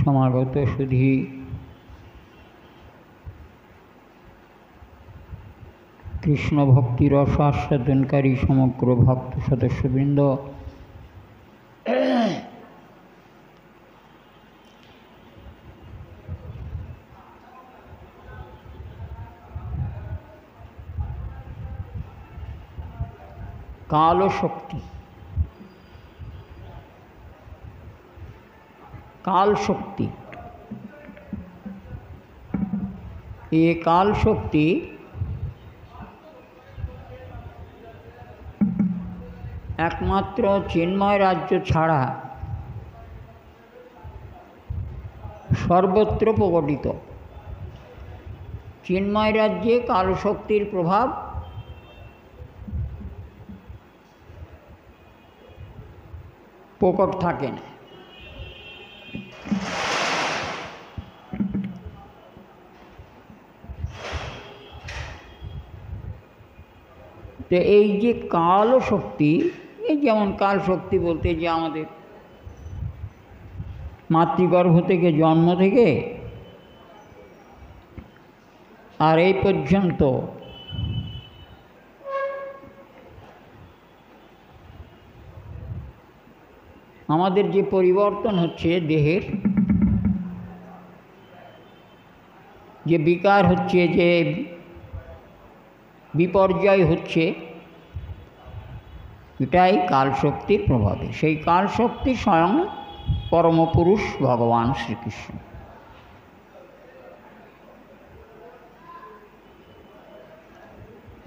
সমাগত সুধী কৃষ্ণ ভক্তির রসাস্বাদনকারী সমগ্র ভক্ত সদস্যবৃন্দ, কাল শক্তি काल शक्ति ये काल शक्ति एकमात्र चिन्मय राज्य छाड़ा सर्वत्र प्रकटित। चिन्मय राज्ये काल शक्तिर प्रभाव प्रकट थाके ना। तो ये काल शक्ति जेमन काल शक्ति बोलते जे आमादेर मातृगर्भ थेके जन्म थेके आर एई पर्यन्त आमादेर जे परिवर्तन होच्छे देहेर जे विकार होच्छे जे विपर्यय होच्छे एटाई काल शक्तिर प्रभावे। सेई काल शक्ति स्वयं परम पुरुष भगवान श्रीकृष्ण।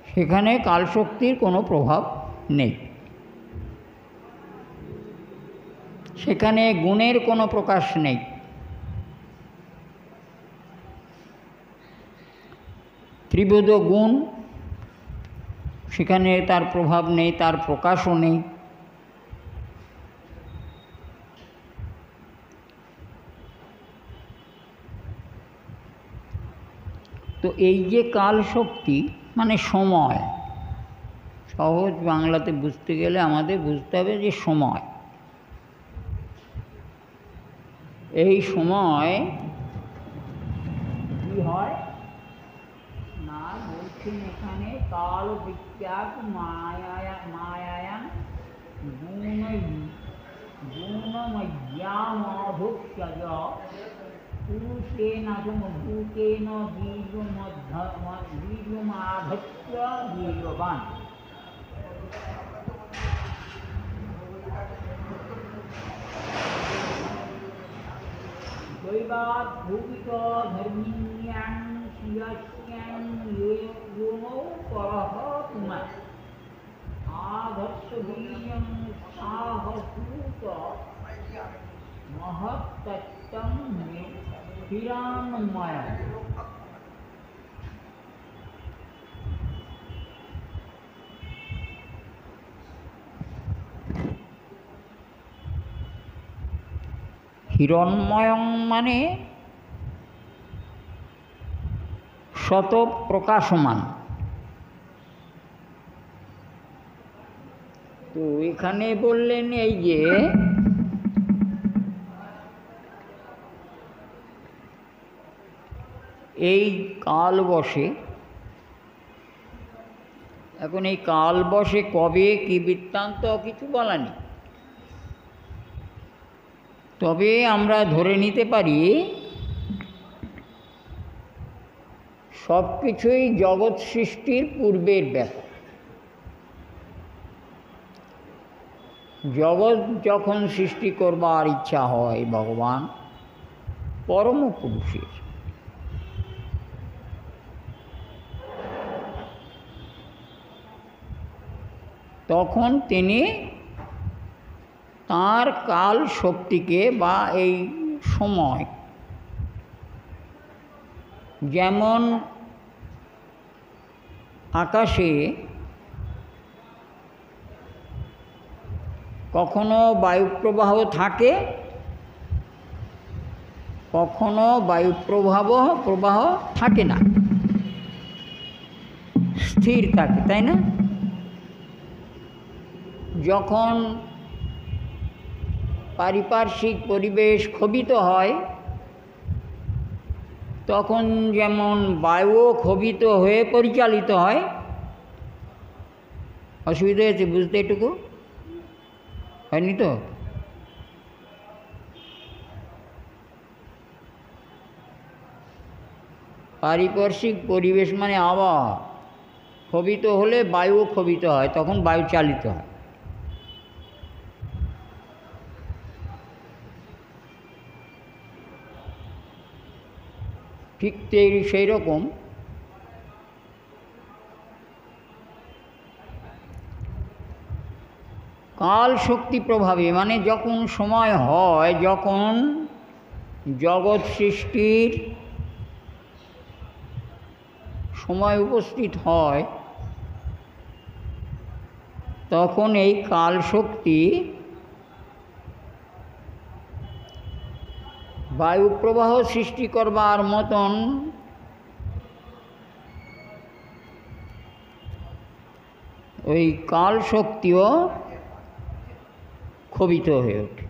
सेखाने काल शक्तिर कोनो प्रभाव नेই, सेखाने गुणेर कोनो प्रकाश नेই। त्रिविध गुण সেখানে তার প্রভাব নেই, তার প্রকাশও নেই। তো এই যে কাল শক্তি মানে সময়, সহজ বাংলাতে বুঝতে গেলে আমাদের বুঝতে হবে যে সময়, এই সময় কি হয় না বলছেন এখানে কাল বিখ্যাত মায়ায়ান গুণময়্যামধুষ্যজ পুরুষেন ভূতেন বীর্যমাধত্য বীর্যবান। দৈবাৎ ভূপিত ধর্মিণ্যাং শিয়াস্যাং योनौ परः पुमा आधर्ष वीर्यं साहसूत महत्तत्तं हिरण्मयम्। हिरण्मयं माने शत प्रकाशमान। तो एखाने बोललेन এই যে এই কাল বসে, এখন এই কাল বসে কবে কি বৃত্তান্ত কিছু বলা নেই, তবে আমরা ধরে নিতে পারি सब किछुई जगत सृष्टिर पूर्वेर ब्यापार। जगत जखन सृष्टि करबार इच्छा हय भगवान परम पुरुषेर, तखन तिनि तार काल शक्तिके बा एई समय जेमन आकाशे कखनो वायुप्रवाह थाके कखनो वायुप्रवाह थाके ना, स्थिर थाके, ताई ना? जखन पारिपार्श्विक परिवेश क्षोभित हय তখন যেমন বায়ুও ক্ষোভিত হয়ে পরিচালিত হয়। অসুবিধা হয়েছে বুঝতে এটুকু? হয়নি তো? পারিপার্শ্বিক পরিবেশ মানে আবহাওয়া ক্ষোভিত হলে বায়ুও ক্ষোভিত হয়, তখন বায়ু চালিত হয়। ঠিক সেই রকম কাল শক্তি প্রভাবে, মানে যখন সময় হয়, যখন জগৎ সৃষ্টির সময় উপস্থিত হয়, তখন এই কাল শক্তি বায়ু প্রবাহ সৃষ্টি করবার মতন ওই কাল শক্তিও ক্ষোভিত হয়ে ওঠে।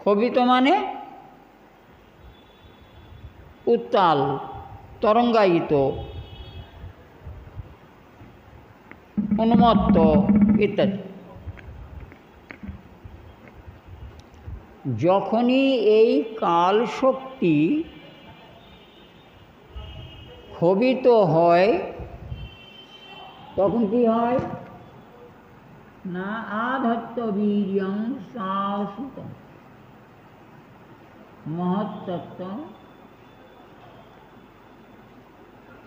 ক্ষোভিত মানে উত্তাল, তরঙ্গায়িত, উন্মত্ত ইত্যাদি। যখনই এই কাল শক্তি ক্ষোভিত হয়, তখন কি হয় না, আধত্ত বীর্যং সাসুতম মহত্তত্ত্ব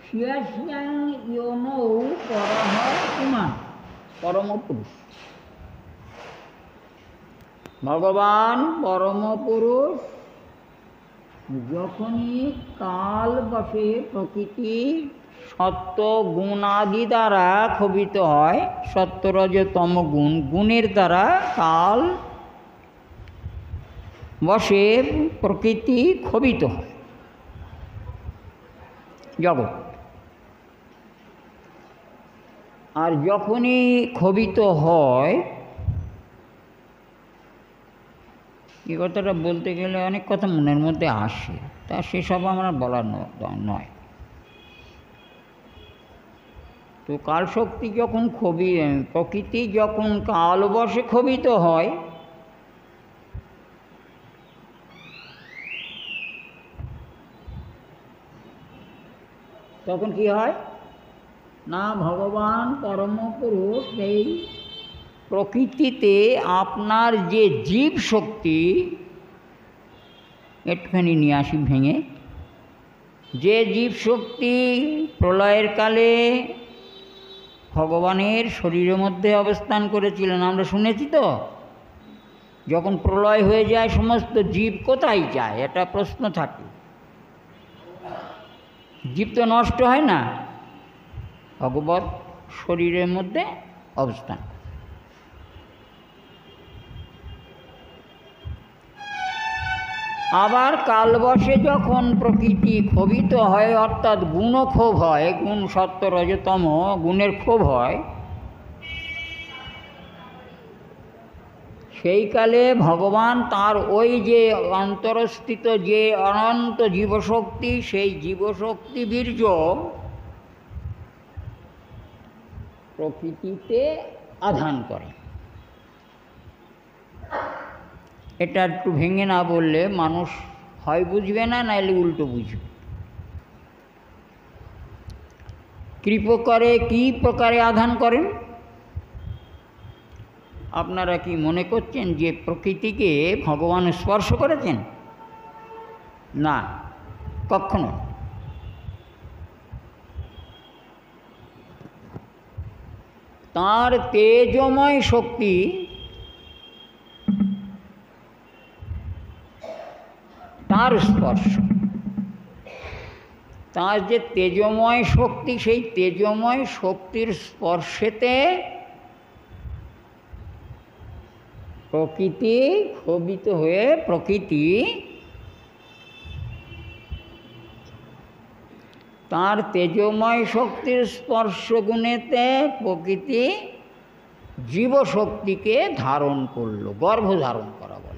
শিয়াস্যাং ইয়োনৌ পরহ ইমান। পরম পুরুষ ভগবান পরম পুরুষ যখনই কাল বশে প্রকৃতি সত্য গুণাদি দ্বারা ক্ষোভিত হয়, সত্য রজ তম গুণ, গুণের দ্বারা কাল বশে প্রকৃতি ক্ষোভিত হয়, জগৎ। আর যখনই ক্ষোভিত হয়, এই কথাটা বলতে গেলে অনেক কথা মনের মধ্যে আসে, তা সেসব আমার বলার নয়। তো কাল শক্তি যখন প্রকৃতি যখন কালবশে ক্ষোভিত হয়, তখন কি হয় না, ভগবান পরম পুরুষ এই প্রকৃতিতে আপনার যে জীব শক্তি, একটুখানি নিয়ে আসি ভেঙে, যে জীব শক্তি প্রলয়ের কালে ভগবানের শরীরের মধ্যে অবস্থান করেছিলেন, আমরা শুনেছি তো, যখন প্রলয় হয়ে যায় সমস্ত জীব কোথায় যায়, এটা প্রশ্ন থাকে। জীব তো নষ্ট হয় না, ভগবৎ শরীরের মধ্যে অবস্থান। আবার কালবশে যখন প্রকৃতি ক্ষোভিত হয়, অর্থাৎ গুণক্ষোভ হয়, গুণ সত্য রজতম গুণের ক্ষোভ হয়, সেই কালে ভগবান তার ওই যে অন্তরস্থিত যে অনন্ত জীবশক্তি, সেই জীবশক্তি বীর্য প্রকৃতিতে আধান করে। এটা একটু ভেঙে না বললে মানুষ হয় বুঝবে না, নাইলে উল্টো বুঝবে। কি প্রকারে আধান করেন? আপনারা কি মনে করছেন যে প্রকৃতিকে ভগবান স্পর্শ করেছেন? না, কখনো। তার তেজময় শক্তি তার স্পর্শ, তার যে তেজময় শক্তি, সেই তেজময় শক্তির স্পর্শেতে প্রকৃতি ক্ষোভিত হয়ে, প্রকৃতি তার তেজময় শক্তির স্পর্শ গুণেতে প্রকৃতি জীবশক্তিকে ধারণ করল, গর্ভ ধারণ করা বলে।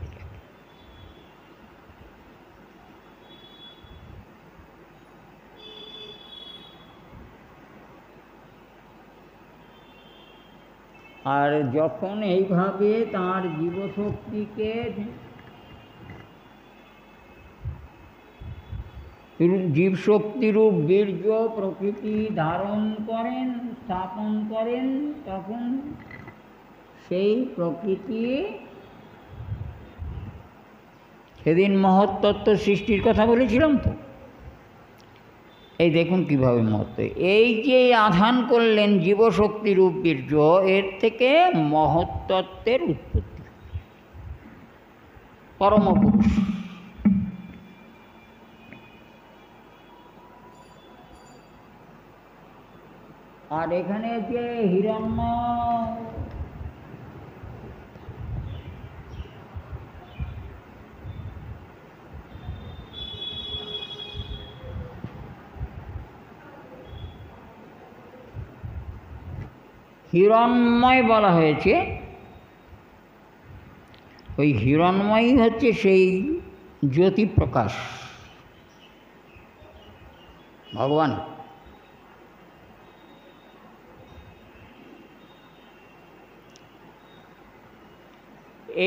আর যখন এইভাবে তাঁর জীবশক্তিকে জীবশক্তিরূপ বীর্য প্রকৃতি ধারণ করেন, স্থাপন করেন, তখন সেই প্রকৃতি সেদিন মহত্তত্ত্ব সৃষ্টির কথা বলেছিলাম তো, এই দেখুন কীভাবে মহত্ত্ব, এই যে আধান করলেন জীবশক্তিরূপ বীর্য, এর থেকে মহত্তত্ত্বের উৎপত্তি, পরমপুরুষ। আর এখানে যে হিরণ্ময় বলা হয়েছে, ওই হিরণ্ময়ই হচ্ছে সেই জ্যোতি প্রকাশ ভগবান।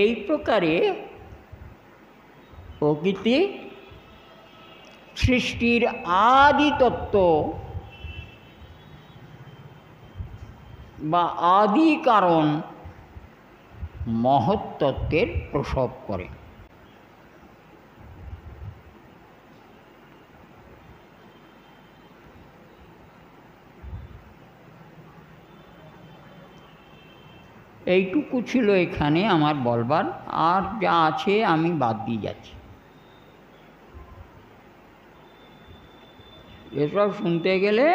এই প্রকারে প্রকৃতি সৃষ্টির আদি তত্ত্ব বা আদি কারণ মহত্তত্ত্বের প্রসব করে। এইটুকু ছিল এখানে আমার বলবার, আর যা আছে আমি বাদ দিয়ে যাচ্ছি। এসব শুনতে গেলে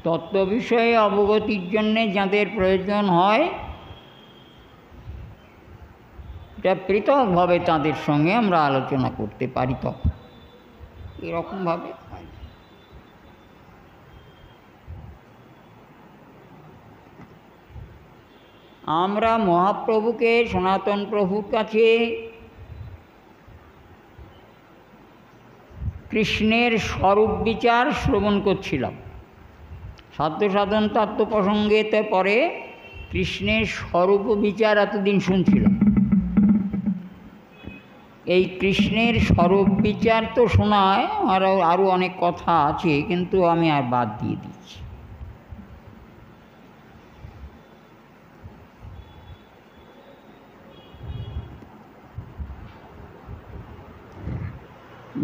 তত্ত্ব বিষয়ে অবগতির জন্যে যাদের প্রয়োজন হয়, এটা পৃথকভাবে তাদের সঙ্গে আমরা আলোচনা করতে পারি, তখন এরকমভাবে হয়। আমরা মহাপ্রভুকে, সনাতন প্রভুর কাছে কৃষ্ণের স্বরূপ বিচার শ্রবণ করছিলাম। সাধ্য সাধন তত্ত্ব প্রসঙ্গেতে পরে কৃষ্ণের স্বরূপ বিচার এতদিন শুনছিলাম। এই কৃষ্ণের স্বরূপ বিচার তো শোনায়, আরও অনেক কথা আছে, কিন্তু আমি আর বাদ দিয়ে দিচ্ছি।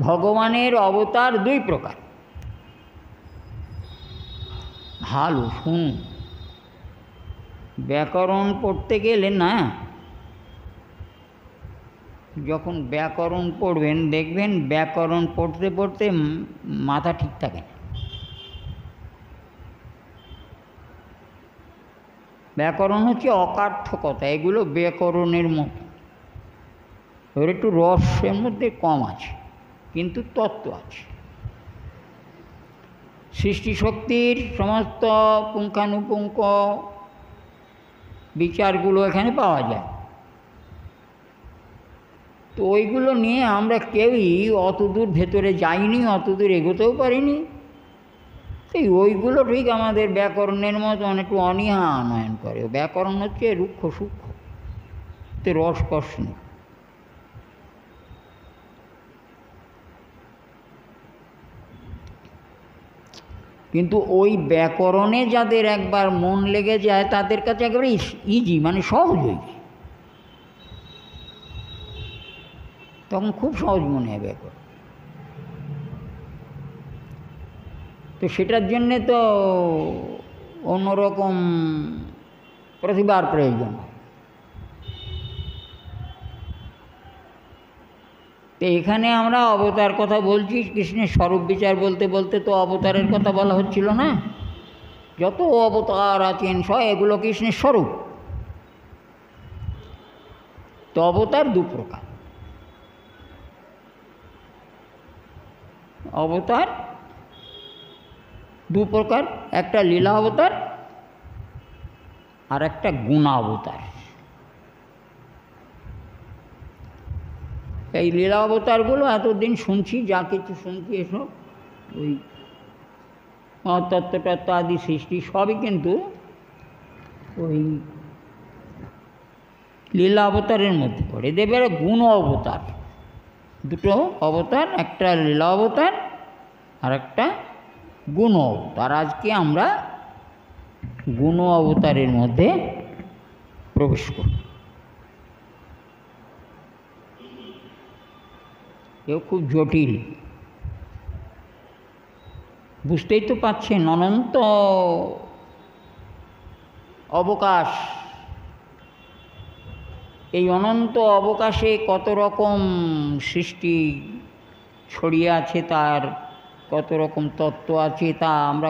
ভগবানের অবতার দুই প্রকার। ভালো শুনুন, ব্যাকরণ পড়তে গেলে না, যখন ব্যাকরণ পড়বেন দেখবেন ব্যাকরণ পড়তে পড়তে মাথা ঠিক থাকে না। ব্যাকরণ হচ্ছে অকার্থকতা, এগুলো ব্যাকরণের মতো, ওর একটু রসের মধ্যে কম আছে, কিন্তু তত্ত্ব আছে। সৃষ্টিশক্তির সমস্ত পুঙ্খানুপুঙ্খ বিচারগুলো এখানে পাওয়া যায়। তো ওইগুলো নিয়ে আমরা কেউই অত দূর ভেতরে যাইনি, অত দূর এগোতেও পারিনি। এই ওইগুলো ঠিক আমাদের ব্যাকরণের মতন একটু অনীহা আনয়ন করে। ব্যাকরণ হচ্ছে রুক্ষ সূক্ষ্ম, তে রসকস নেই। কিন্তু ওই ব্যাকরণে যাদের একবার মন লেগে যায় তাদের কাছে একেবারে ইজি, মানে সহজই, তখন খুব সহজ মনে হয় ব্যাকরণ। তো সেটার জন্যে তো অন্যরকম প্রতিভার প্রয়োজন। তো এখানে আমরা অবতার কথা বলছি, কৃষ্ণের স্বরূপ বিচার বলতে বলতে তো অবতারের কথা বলা হচ্ছিল না। যত অবতার আছেন সব এগুলো কৃষ্ণের স্বরূপ। তো অবতার দু প্রকার, অবতার দু প্রকার, একটা লীলা অবতার আর একটা গুণাবতার। এই লীলা অবতারগুলো এতদিন শুনছি, যা কিছু শুনছি এসব ওই মহাতত্ত্ব তত্ত্ব আদি সৃষ্টি সবই কিন্তু ওই লীলা অবতারের মধ্যে পড়ে। দেবের গুণ অবতার, দুটো অবতার, একটা লীলা অবতার আর একটা গুণ অবতার। আজকে আমরা গুণ অবতারের মধ্যে প্রবেশ করি। এও খুব জটিল, বুঝতেই তো পাচ্ছেন। অনন্ত অবকাশ, এই অনন্ত অবকাশে কত রকম সৃষ্টি ছড়িয়ে আছে, তার কত রকম তত্ত্ব আছে, তা আমরা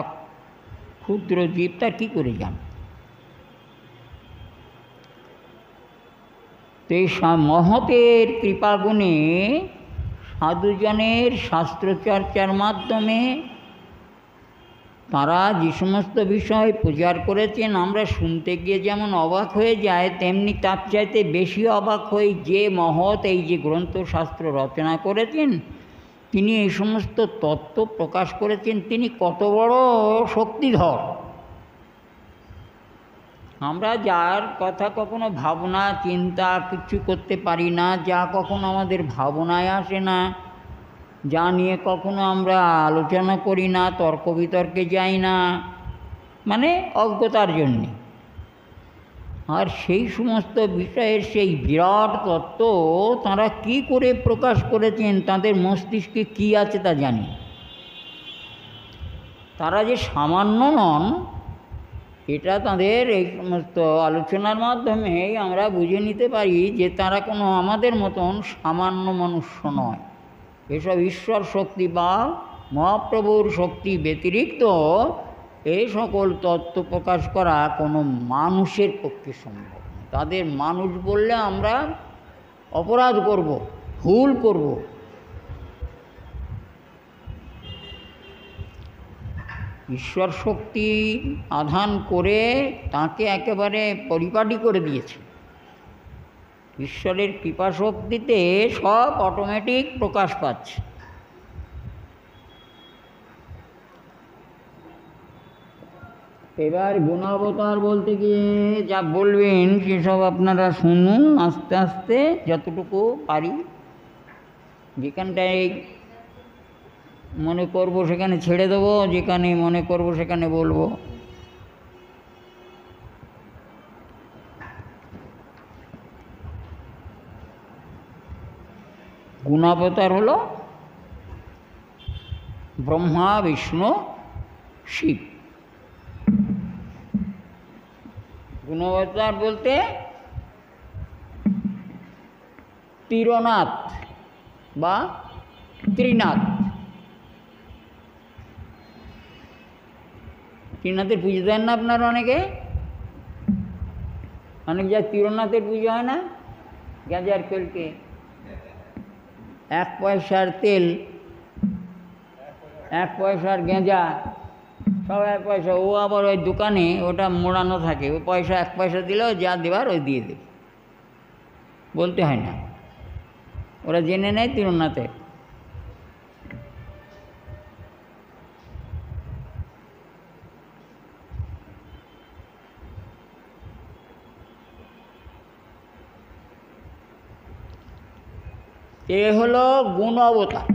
ক্ষুদ্র জীব তা কী করে জানি? তো এই মহতের কৃপাগুণে সাধুজনের শাস্ত্রচর্চার মাধ্যমে তারা যে সমস্ত বিষয় প্রচার করেছেন, আমরা শুনতে গিয়ে যেমন অবাক হয়ে যায়, তেমনি তার চাইতে বেশি অবাক হয়ে যে মহৎ এই যে গ্রন্থশাস্ত্র রচনা করেছেন, তিনি এই সমস্ত তত্ত্ব প্রকাশ করেছেন, তিনি কত বড় শক্তিধর। আমরা যার কথা কখনো ভাবনা চিন্তা কিছু করতে পারি না, যা কখনো আমাদের ভাবনায় আসে না, যা নিয়ে কখনো আমরা আলোচনা করি না, তর্ক বিতর্কে যাই না, মানে অজ্ঞতার জন্যে। আর সেই সমস্ত বিষয়ের সেই বিরাট তত্ত্ব তাঁরা কি করে প্রকাশ করেছেন, তাদের মস্তিষ্কে কি আছে তা জানি। তারা যে সামান্য নন, এটা তাদের এই সমস্ত আলোচনার মাধ্যমে আমরা বুঝে নিতে পারি যে তারা কোনো আমাদের মতন সামান্য মনুষ্য নয়। এসব ঈশ্বর শক্তি বা মহাপ্রভুর শক্তি ব্যতিরিক্ত এই সকল তত্ত্ব প্রকাশ করা কোনো মানুষের পক্ষে সম্ভব নয়। তাদের মানুষ বললে আমরা অপরাধ করব, ভুল করব। ঈশ্বর শক্তি আধান করে তাকে একেবারে পরিপাটি করে দিয়েছে। ঈশ্বরের কৃপা শক্তিতে সব অটোমেটিক প্রকাশ পাচ্ছে। এবার গুণাবতার বলতে গিয়ে যা বলবেন সেসব আপনারা শুনুন আস্তে আস্তে, যতটুকু পারি। যেখানটায় মনে করব সেখানে ছেড়ে দেবো, যেখানে মনে করব সেখানে বলবো। গুণাবতার হলো ব্রহ্মা, বিষ্ণু, শিব। গুণাবতার বলতে ত্রিনাথ বা ত্রিনাথ। ত্রিনাথের পুজো দেন না আপনারা অনেকে? অনেক জায়গায় ত্রিনাথের পুজো হয় না? গেঁজার তেলকে 1 পয়সার তেল, 1 পয়সার গেঁজা, সব 1 পয়সা। ও আবার ওই দোকানে ওটা মোড়ানো থাকে, ও পয়সা 1 পয়সা দিলেও যা দেবার ওই দিয়ে দেবে, বলতে হয় না, ওরা জেনে নেয় ত্রিনাথের। এ হলো গুণ অবতার,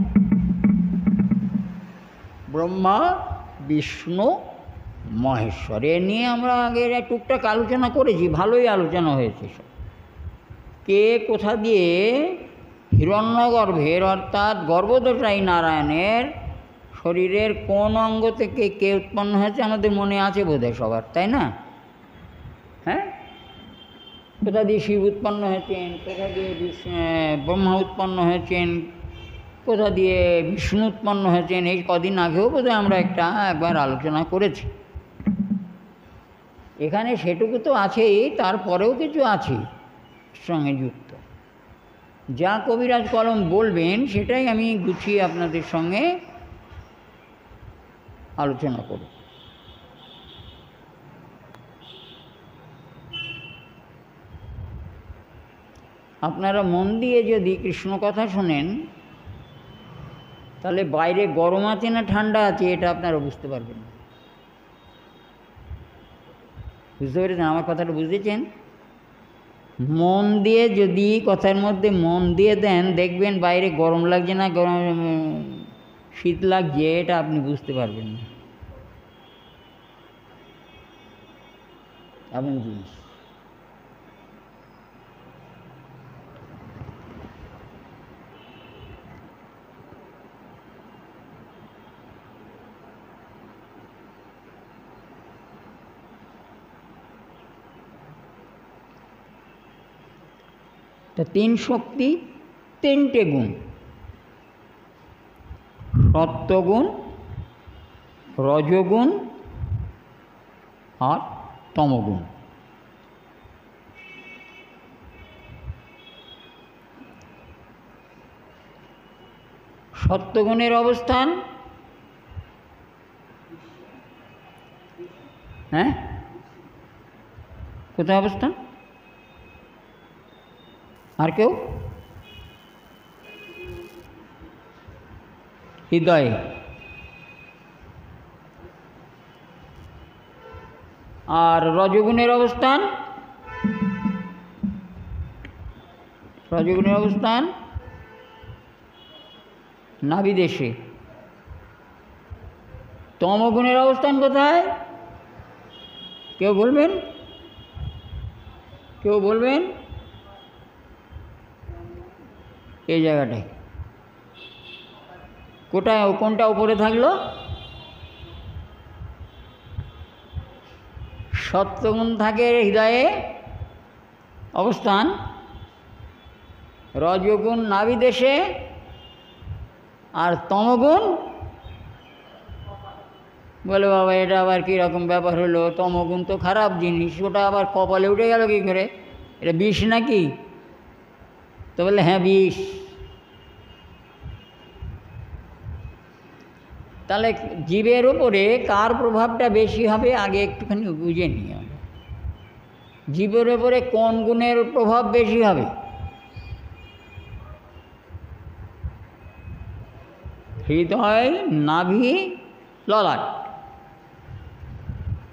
ব্রহ্মা, বিষ্ণু, মহেশ্বর। এ নিয়ে আমরা আগের টুকটাক আলোচনা করেছি, ভালোই আলোচনা হয়েছে সব। কে কোথা দিয়ে হিরণ্যগর্ভের অর্থাৎ গর্ভদশায়ী নারায়ণের শরীরের কোন অঙ্গ থেকে কে উৎপন্ন হয়েছে আমাদের মনে আছে বোধহয় সবার, তাই না? হ্যাঁ, কোথা দিয়ে শিব উৎপন্ন হয়েছেন, কোথা দিয়ে ব্রহ্মা উৎপন্ন হয়েছেন, কোথা দিয়ে বিষ্ণু উৎপন্ন হয়েছেন, এই কদিন আগেও বোধহয় আমরা একবার আলোচনা করেছি। এখানে সেটুকু তো আছেই, তারপরেও কিছু আছে সঙ্গে যুক্ত। যা কবিরাজ কলম বলবেন সেটাই আমি গুছিয়ে আপনাদের সঙ্গে আলোচনা করব। আপনারা মন দিয়ে যদি কৃষ্ণ কথা শোনেন, তাহলে বাইরে গরম আছে না ঠান্ডা আছে এটা আপনারা বুঝতে পারবেন না। বুঝতে পেরেছেন আমার কথাটা? বুঝেছেন? মন দিয়ে যদি কথার মধ্যে মন দিয়ে দেন, দেখবেন বাইরে গরম লাগছে না গরম শীত লাগছে এটা আপনি বুঝতে পারবেন না এমন জিনিস। তো তিন শক্তি, তিনটে গুণ: সত্ত্বগুণ, রজগুণ আর তমগুণ। সত্ত্বগুণের অবস্থান হ্যাঁ কোথায় অবস্থান? আর কেউ? হৃদয়ে। আর রজগুণের অবস্থান? রজগুণের অবস্থান নাভিদেশে। তমগুণের অবস্থান কোথায়? কেউ বলবেন? কেউ বলবেন? এই জায়গাটায়। কোথায়? কোনটা উপরে থাকলো? সত্ত্বগুণ থাকে হৃদয়ে অবস্থান, রজগুণ নাভিদেশে, আর তমগুণ বলে বাবা এটা আবার কীরকম ব্যাপার হলো? তমগুণ তো খারাপ জিনিস, ওটা আবার কপালে উঠে গেল কী করে? এটা বিষ নাকি? তো বললে হ্যাঁ বিষ। তাহলে জীবের উপরে কার প্রভাবটা বেশি হবে আগে একটুখানি বুঝে নিই আমরা। জীবের উপরে কোন গুণের প্রভাব বেশি হবে? হৃদয়, নাভি, ললাট।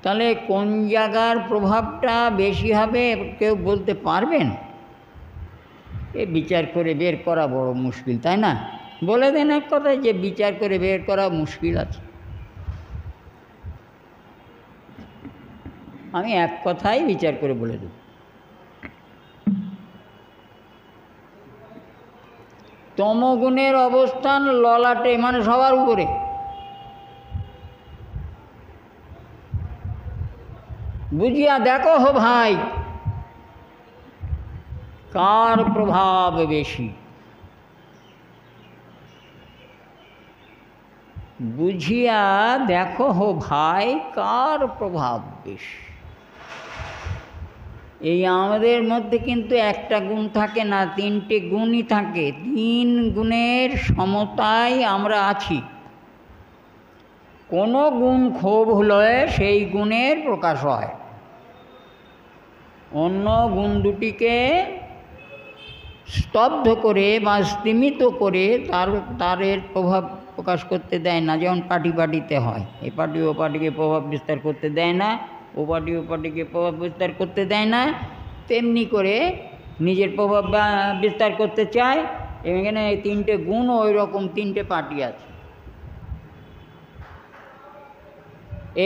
তাহলে কোন জায়গার প্রভাবটা বেশি হবে কেউ বলতে পারবেন? এ বিচার করে বের করা বড় মুশকিল, তাই না? বলে দেন এক কথায় যে বিচার করে বের করা মুশকিল আছে। আমি এক কথাই বিচার করে বলে দেব। তমগুণের অবস্থান ললাটে, মানে সবার উপরে। বুঝিয়া দেখো হো ভাই কার প্রভাব বেশি। বুঝিয়া দেখো হো ভাই কার প্রভাব বেশি। এই আমাদের মধ্যে কিন্তু একটা গুণ থাকে না, তিনটে গুণই থাকে। তিন গুণের সমতায় আমরা আছি। কোনো গুণ ক্ষোভ হলে সেই গুণের প্রকাশ হয়, অন্য গুণ দুটিকে স্তব্ধ করে বা স্তিমিত করে তারের প্রভাব প্রকাশ করতে দেয় না। যেমন পাটিতে হয়, এই পার্টি ও পার্টিকে প্রভাব বিস্তার করতে দেয় না, ও পার্টিকে প্রভাব বিস্তার করতে দেয় না। তেমনি করে নিজের প্রভাব বিস্তার করতে চায়। এখানে এই তিনটে গুণ ওই রকম তিনটে পার্টি আছে।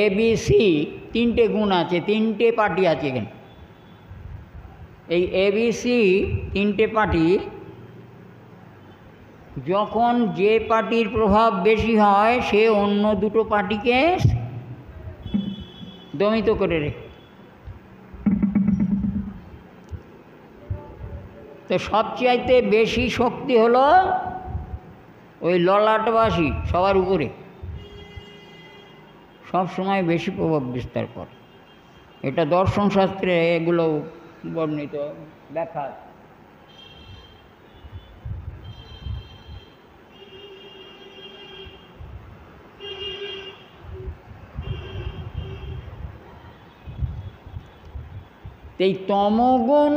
ABC তিনটে গুণ আছে, তিনটে পার্টি আছে এখানে। এই ABC তিনটে পার্টি যখন যে পার্টির প্রভাব বেশি হয় সে অন্য দুটো পার্টিকে দমিত করে রেখে। তো সবচাইতে বেশি শক্তি হলো ওই ললাটবাসী, সবার উপরে সব সময় বেশি প্রভাব বিস্তার করে। এটা দর্শন শাস্ত্রে এগুলো বর্ণিত দেখা। এই তমগুণ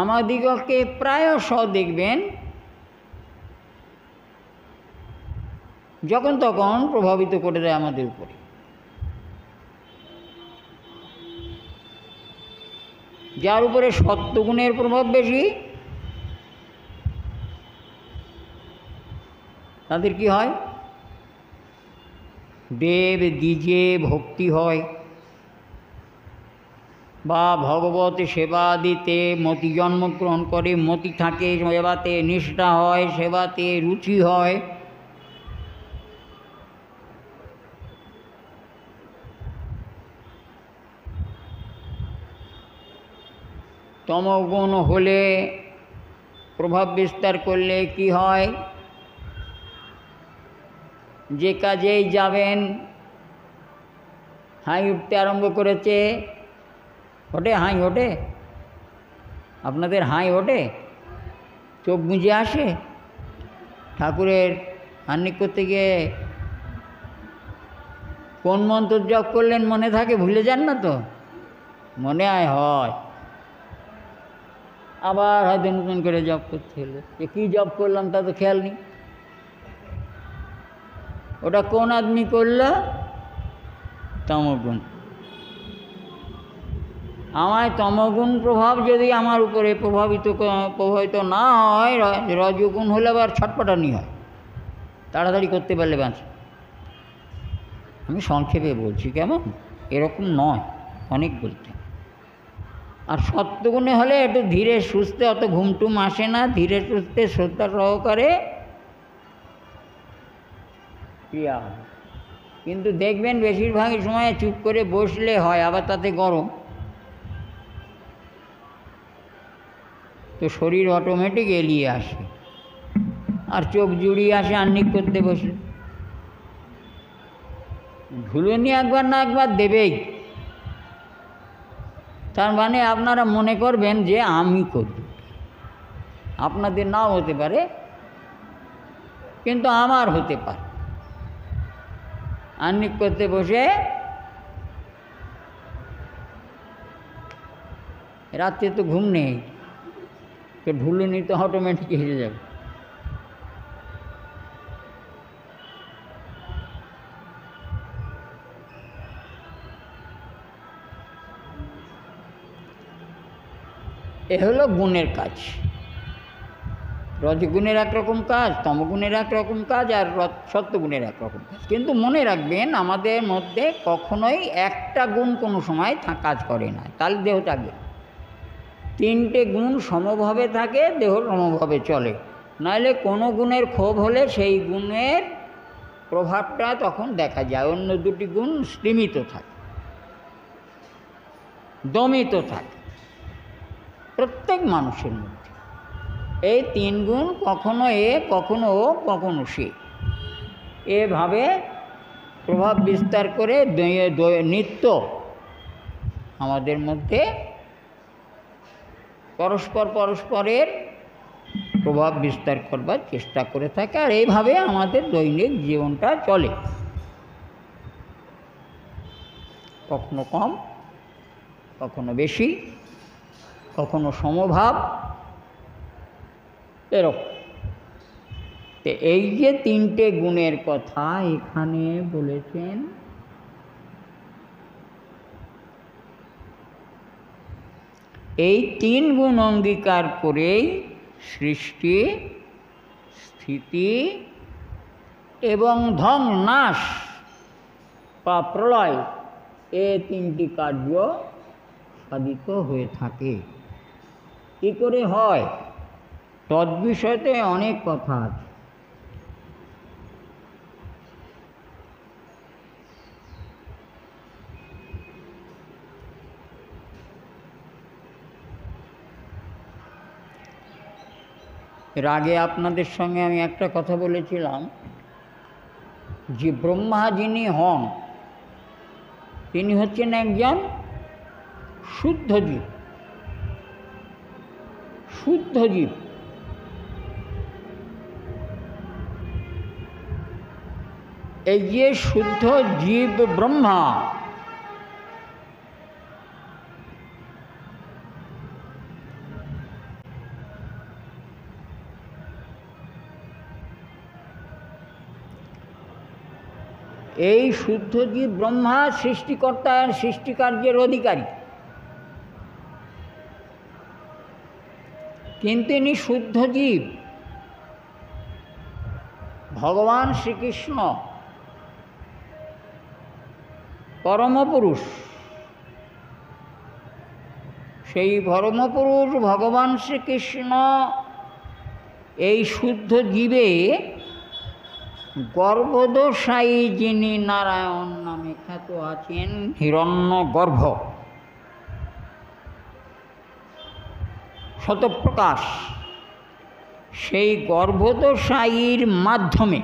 আমাদিগকে প্রায়শ দেখবেন যখন তখন প্রভাবিত করে দেয় আমাদের উপরে। যার উপরে সত্ত্বগুণের প্রভাব বেশি তাদের কি হয়? দেব দ্বিজে ভক্তি হয়, বা ভগবত সেবা দিতে মতি জন্মগ্রহণ করে, মতি থাকে, সেবাতে নিষ্ঠা হয়, সেবাতে রুচি হয়। তমগুণ হলে, প্রভাব বিস্তার করলে কি হয়? যে কাজেই যাবেন, হাই উঠতে আরম্ভ করেছে, ওঠে হাই ওঠে? আপনাদের হাই ওঠে? চোখ বুজে আসে? ঠাকুরের আহ্নিক করতে গিয়ে কোন মন্ত্র জপ করলেন মনে থাকে? ভুলে যান না তো? মনে হয় আবার হয়তো নতুন করে জপ করতে হলো। যে কী জপ করলাম তা তো খেয়াল নেই। ওটা কোন আদমি করল? তমগুণ। আমায় তমগুণ প্রভাব যদি আমার উপরে প্রভাবিত না হয়, রজগুণ হলে আবার ছটপটানি হয়, তাড়াতাড়ি করতে পারলে বাঁচে। আমি সংক্ষেপে বলছি, কেমন? এরকম নয়, অনেক বলতে। আর সত্ত্বগুণে হলে একটু ধীরে সুস্থে, অত ঘুমটুম আসে না, ধীরে সুস্থে শ্রদ্ধা সহকারে ক্রিয়া হবে। কিন্তু দেখবেন বেশিরভাগই সময় চুপ করে বসলে হয়, আবার তাতে গরম, তো শরীর অটোমেটিক এলিয়ে আসে, আর চোখ জুড়িয়ে আসে আহ্নিক করতে বসলে। ঝুলুনি একবার না একবার দেবেই। তার মানে আপনারা মনে করবেন যে আমি করি, আপনাদের নাও হতে পারে, কিন্তু আমার হতে পারে। আহ্নিক করতে বসে রাত্রে তো ঘুম নেই, তো ঢুলুনি তো অটোমেটিক হেরে যাবে। এ হলো গুণের কাজ। রজগুণের একরকম কাজ, তমগুণের একরকম কাজ, আর সত্যগুণের একরকম কাজ। কিন্তু মনে রাখবেন, আমাদের মধ্যে কখনোই একটা গুণ কোনো সময় কাজ করে না, তাহলে দেহ থাকবে। তিনটে গুণ সমভাবে থাকে, দেহ সমভাবে চলে। নাহলে কোনো গুণের ক্ষোভ হলে সেই গুণের প্রভাবটা তখন দেখা যায়, অন্য দুটি গুণ স্তিমিত থাকে, দমিত থাকে প্রত্যেক মানুষের মধ্যে। এই তিন গুণ কখনো এ, কখনো ও, কখনো সে, এভাবে প্রভাব বিস্তার করে নিত্য আমাদের মধ্যে পরস্পরের প্রভাব বিস্তার করবার চেষ্টা করে থাকে। আর এইভাবে আমাদের দৈনিক জীবনটা চলে, কখনো কম, কখনো বেশি, কখনো সমভাব, এরকম। তো এই যে তিনটে গুণের কথা এখানে বলেছেন, এই তিন গুণ অঙ্গীকার করেই সৃষ্টি, স্থিতি এবং ধ্বং নাশ বা প্রলয়, এ তিনটি কার্য সাধিত হয়ে থাকে। কী করে হয় তদ্বিষয়তে অনেক কথা আছে। এর আগে আপনাদের সঙ্গে আমি একটা কথা বলেছিলাম যে ব্রহ্মা যিনি হন, তিনি হচ্ছেন একজন শুদ্ধ জীব। শুদ্ধ জীব, এই যে শুদ্ধ জীব ব্রহ্মা, এই শুদ্ধ জীব ব্রহ্মা সৃষ্টিকর্তা, সৃষ্টিকার্যের অধিকারী। কিন্তু ইনি শুদ্ধ জীব। ভগবান শ্রীকৃষ্ণ পরমপুরুষ, সেই পরমপুরুষ ভগবান শ্রীকৃষ্ণ এই শুদ্ধ জীবে গর্ভদোষায়ী যিনি নারায়ণ নামে খ্যাত আছেন, হিরণ্যগর্ভ শতপ্রকাশ, সেই গর্ভদোষায়ীর মাধ্যমে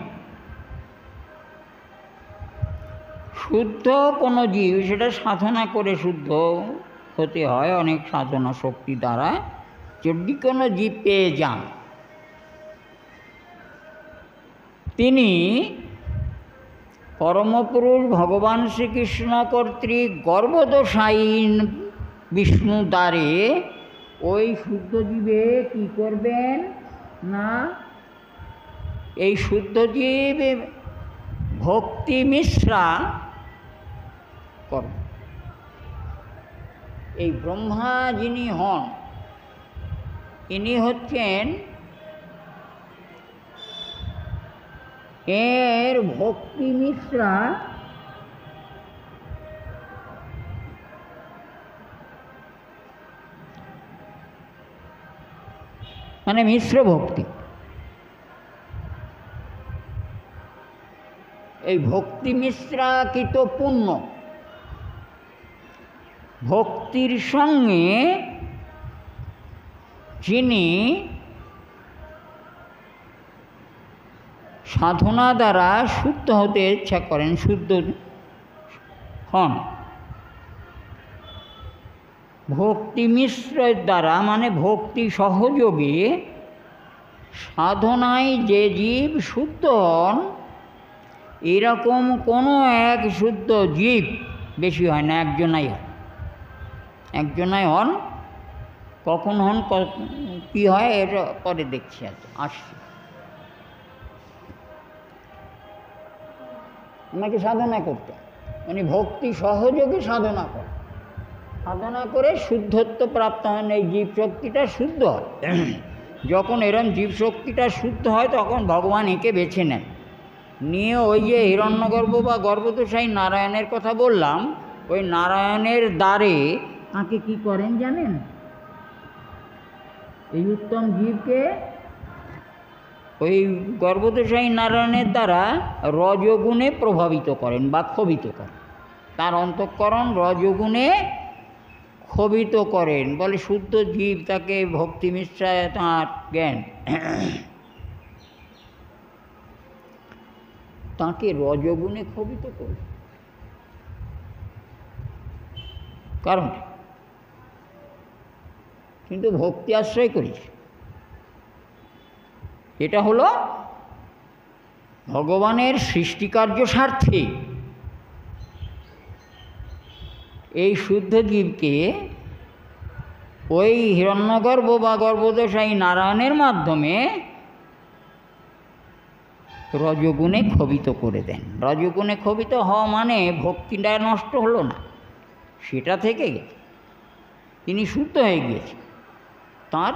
শুদ্ধ কোনো জীব, সেটা সাধনা করে শুদ্ধ হতে হয় অনেক সাধনা শক্তি দ্বারা, যদি কোনো জীব পেয়ে যান, তিনি পরমপুরুষ ভগবান শ্রীকৃষ্ণ কর্তৃক গর্ভদোষায়ী বিষ্ণু দ্বারে ওই শুদ্ধ জীবে কী করবেন না, এই শুদ্ধ জীব ভক্তি মিশ্রা করবেন। এই ব্রহ্মা যিনি হন, ইনি হচ্ছেন এর ভক্তি মিশ্রা, মানে মিশ্র ভক্তি। এই ভক্তি মিশ্রাকৃত পুণ্য ভক্তির সঙ্গে যিনি সাধনা দ্বারা শুদ্ধ হতে ইচ্ছা করেন, শুদ্ধ হন, ভক্তি মিশ্রের দ্বারা মানে ভক্তি সহযোগে সাধনায় যে জীব শুদ্ধ হন, এরকম কোনো এক শুদ্ধ জীব বেশি হয় না, একজনাই হয়, একজনাই হন। কখন হন, কী হয়, এটা পরে দেখছি, আসছি। ওনাকে সাধনা করতে, উনি ভক্তি সহযোগে সাধনা করেন, সাধনা করে শুদ্ধত্ব প্রাপ্ত হন, এই জীবশক্তিটা শুদ্ধ হয়। যখন এরম জীবশক্তিটা শুদ্ধ হয় তখন ভগবান একে বেছে নেন, নিয়ে ওই যে হিরণ্যগর্ভ বা গর্ভদোষায়ী নারায়ণের কথা বললাম, ওই নারায়ণের দ্বারে তাকে কি করেন জানেন, এই উত্তম জীবকে ওই গর্ভদোষায়ী নারায়ণের দ্বারা রজগুণে প্রভাবিত করেন বা ক্ষোভিত করেন, তার অন্তঃকরণ রজগুণে ক্ষোভিত করেন। বলে শুদ্ধ জীব, তাকে ভক্তি মিশ্রায় তাঁর জ্ঞান, তাকে রজগুণে ক্ষোভিত করে। কারণ কিন্তু ভক্তি আশ্রয় করেছে, এটা হলো ভগবানের সৃষ্টিকার্য স্বার্থে এই শুদ্ধ জীবকে ওই হিরণ্যগর্ভ বা গর্ভদোষায়ী নারায়ণের মাধ্যমে রজগুণে ক্ষোভিত করে দেন। রজগুণে ক্ষোভিত হওয়া মানে ভক্তিটা নষ্ট হলো না, সেটা থেকে তিনি শুদ্ধ হয়ে গিয়েছেন, তাঁর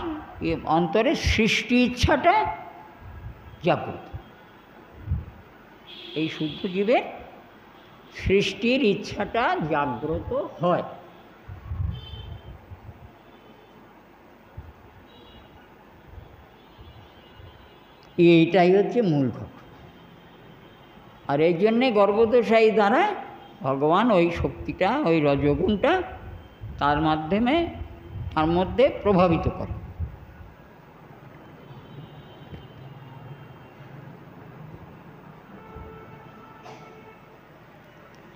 অন্তরে সৃষ্টি ইচ্ছাটা জাগ্রত। এই শুদ্ধ জীবের সৃষ্টির ইচ্ছাটা জাগ্রত হয়। এইটাই হচ্ছে মূল ঘটনা। আর এই জন্যে গর্ভদোষায়ী দ্বারা ভগবান ওই শক্তিটা, ওই রজগুণটা তার মাধ্যমে তার মধ্যে প্রভাবিত করে।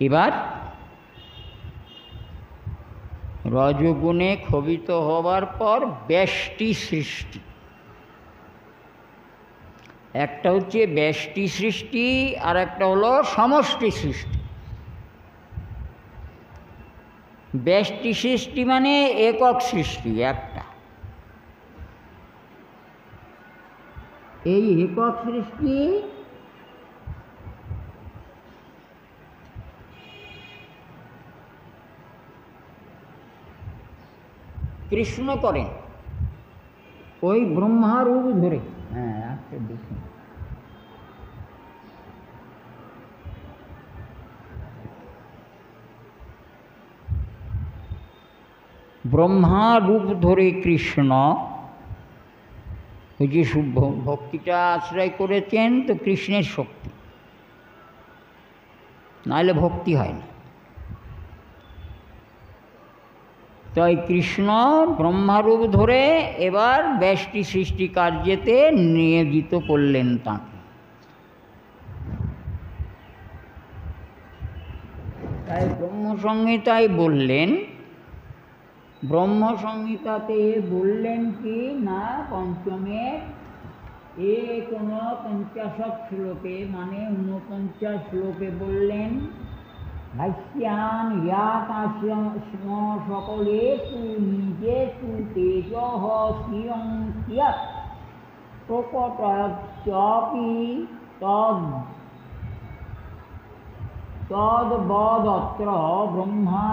এবার রজগুণে ক্ষোভিত হবার পর ব্যষ্টি সৃষ্টি, একটা হচ্ছে ব্যষ্টি সৃষ্টি আর একটা হলো সমষ্টি সৃষ্টি। ব্যষ্টি সৃষ্টি মানে একক সৃষ্টি একটা, এই একক সৃষ্টি কৃষ্ণ করেন, ওই ব্রহ্মারূপ ধরে, হ্যাঁ একটা দেখুন, ব্রহ্মারূপ ধরে কৃষ্ণ ওই যে ভক্তিটা আশ্রয় করেছেন, তো কৃষ্ণের শক্তি, নাহলে ভক্তি হয় না। তাই কৃষ্ণ ব্রহ্মারূপ ধরে এবার ব্যষ্টি সৃষ্টি কার্যেতে নিয়োজিত করলেন তাঁকে। তাই ব্রহ্মসংহিতায় বললেন, ব্রহ্মসংহিতাতে বললেন কি না, পঞ্চমের 49 শ্লোকে মানে 49 শ্লোকে বললেন, ভাষ্যান ইয়াতাস্ম সকলে তু নিজে তু তেজ স্বীয়ং কিয়ৎ প্রকটয়ত্যপি তদ্বদত্র ব্রহ্মা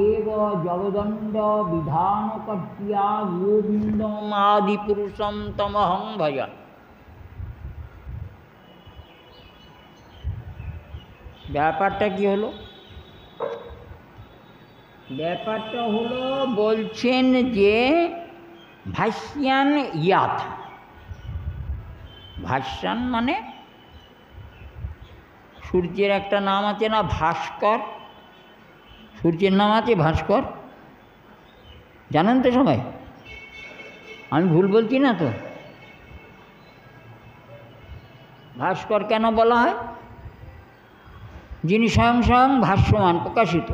এব জগদণ্ড বিধানকর্ত্রয়া গোবিন্দমাদিপুরুষং তমহং ভজ। ব্যাপারটা কি হলো? ব্যাপারটা হলো বলছেন যে ভাষ্যান ইয়াত, ভাষ্যান মানে সূর্যের একটা নাম আছে না ভাস্কর, সূর্যের নাম আছে ভাস্কর, জানেন তো সবাই? আমি ভুল বলছি না তো? ভাস্কর কেন বলা হয়? যিনি স্বয়ং স্বয়ং ভাষ্যমান প্রকাশিত,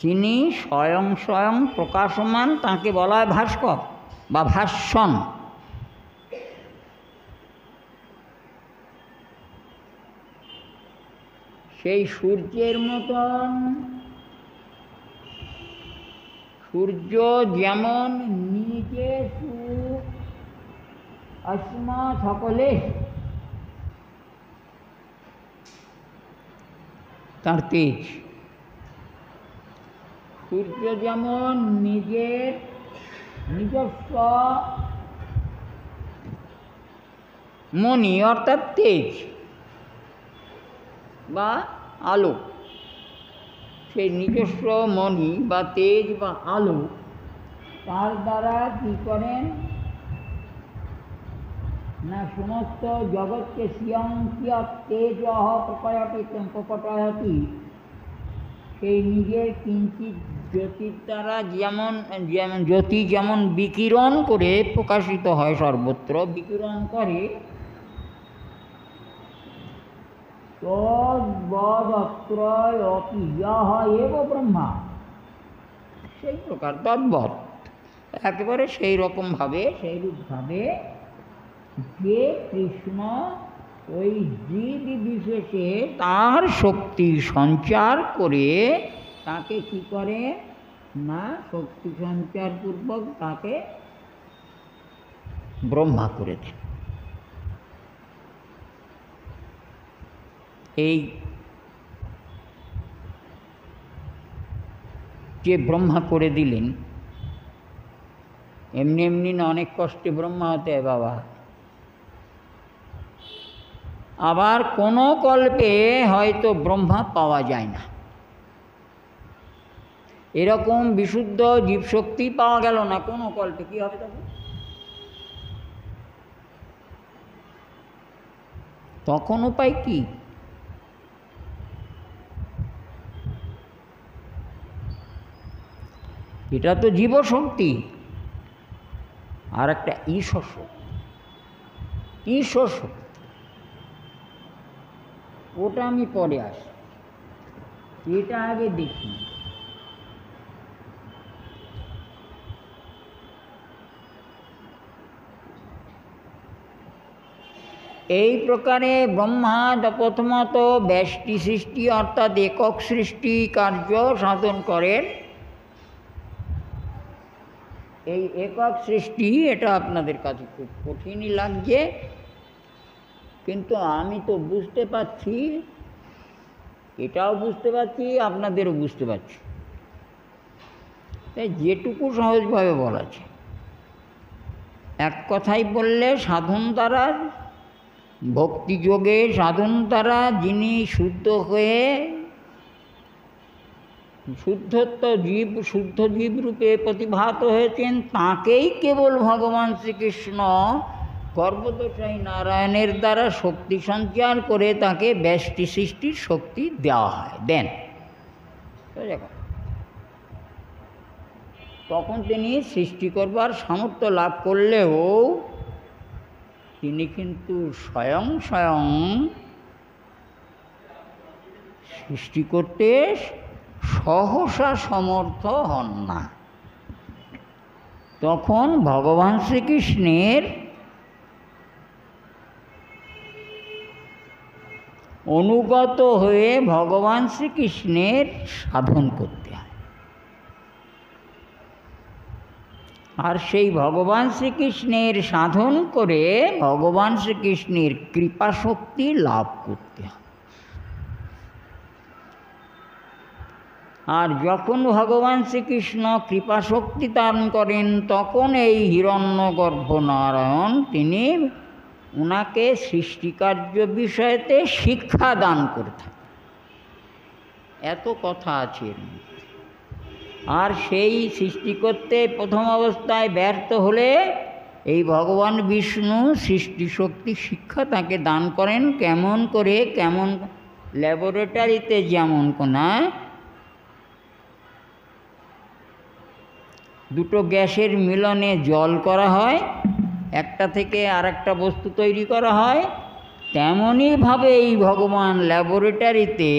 যিনি স্বয়ং স্বয়ং প্রকাশমান তাকে বলা হয় ভাস্কর বা ভাষ্যন। সেই সূর্যের মতন, সূর্য যেমন নিজে অস্মা সকলে, তার তেজ, সূর্য যেমন নিজস্ব মণি অর্থাৎ তেজ বা আলো, সেই নিজস্ব মণি বা তেজ বা আলো তার দ্বারা কী করেন না সমস্ত জগৎকে স্বীয়ং কিয়ৎ তেজ প্রকটয়তি, সেই নিজের কিঞ্চিৎ জ্যোতির দ্বারা যেমন জ্যোতি যেমন বিকিরণ করে প্রকাশিত হয়, সর্বত্র বিকিরণ করে, তদ্বদত্রয়পি ইয়ঃ এব ব্রহ্মা, সেই প্রকার তদ্বৎ একেবারে সেই রকমভাবে সেইরূপভাবে যে কৃষ্ণ ওই জীব বিশেষে তার শক্তি সঞ্চার করে তাকে কি করে না শক্তি সঞ্চারপূর্বক তাকে ব্রহ্মা করে দেন। এই যে ব্রহ্মা করে দিলেন, এমনি এমনি না, অনেক কষ্টে ব্রহ্মা হতে হয় বাবা। আবার কোনো কল্পে হয়তো ব্রহ্মা পাওয়া যায় না, এরকম বিশুদ্ধ জীবশক্তি পাওয়া গেল না কোনো কল্পে, কী হবে তখন? তখন উপায় কি? এটা তো জীবশক্তি, আর একটা ঈশ্বর শক্তি, ঈশ্বর শক্তি, ওটা আমি পরে আসি, এটা আগে দেখি। এই প্রকারে ব্রহ্মা প্রথমত ব্যষ্টি সৃষ্টি অর্থাৎ একক সৃষ্টি কার্য সাধন করেন। এই একক সৃষ্টি এটা আপনাদের কাছে খুব কঠিনই লাগছে, কিন্তু আমি তো বুঝতে পারছি, এটাও বুঝতে পারছি, আপনাদেরও বুঝতে পারছি। তাই যেটুকু সহজভাবে বলা আছে, এক কথাই বললে সাধন দ্বারা, ভক্তিযোগে সাধন দ্বারা যিনি শুদ্ধ হয়ে শুদ্ধ জীব রূপে প্রতিভাত হয়েছেন, তাঁকেই কেবল ভগবান শ্রীকৃষ্ণ গর্ভদোষাই নারায়ণের দ্বারা শক্তি সঞ্চার করে তাকে ব্যষ্টি সৃষ্টির শক্তি দেওয়া হয়, দেন। তখন তিনি সৃষ্টি করবার সামর্থ্য লাভ করলেও তিনি কিন্তু স্বয়ং সৃষ্টি করতে সহসা সমর্থ হন না। তখন ভগবান শ্রীকৃষ্ণের অনুগত হয়ে ভগবান শ্রীকৃষ্ণের সাধন করতে হয়। আর সেই ভগবান শ্রীকৃষ্ণের সাধন করে ভগবান শ্রীকৃষ্ণের কৃপা শক্তি লাভ করতে হয়। আর যখন ভগবান শ্রীকৃষ্ণ কৃপা শক্তি দান করেন, তখন এই হিরণ্যগর্ভ নারায়ণ তিনি ওনাকে সৃষ্টিকার্য বিষয়েতে শিক্ষা দান করে থাকেন। এত কথা আছে। আর সেই সৃষ্টি করতে প্রথম অবস্থায় ব্যর্থ হলে এই ভগবান বিষ্ণু সৃষ্টি শক্তি শিক্ষা তাকে দান করেন। কেমন করে? কেমন ল্যাবরেটরিতে যেমন কোনা দুটো গ্যাসের মিলনে জল করা হয়, একটা থেকে আরেকটা বস্তু তৈরি করা হয়, তেমনইভাবে এই ভগবান ল্যাবরেটরিতে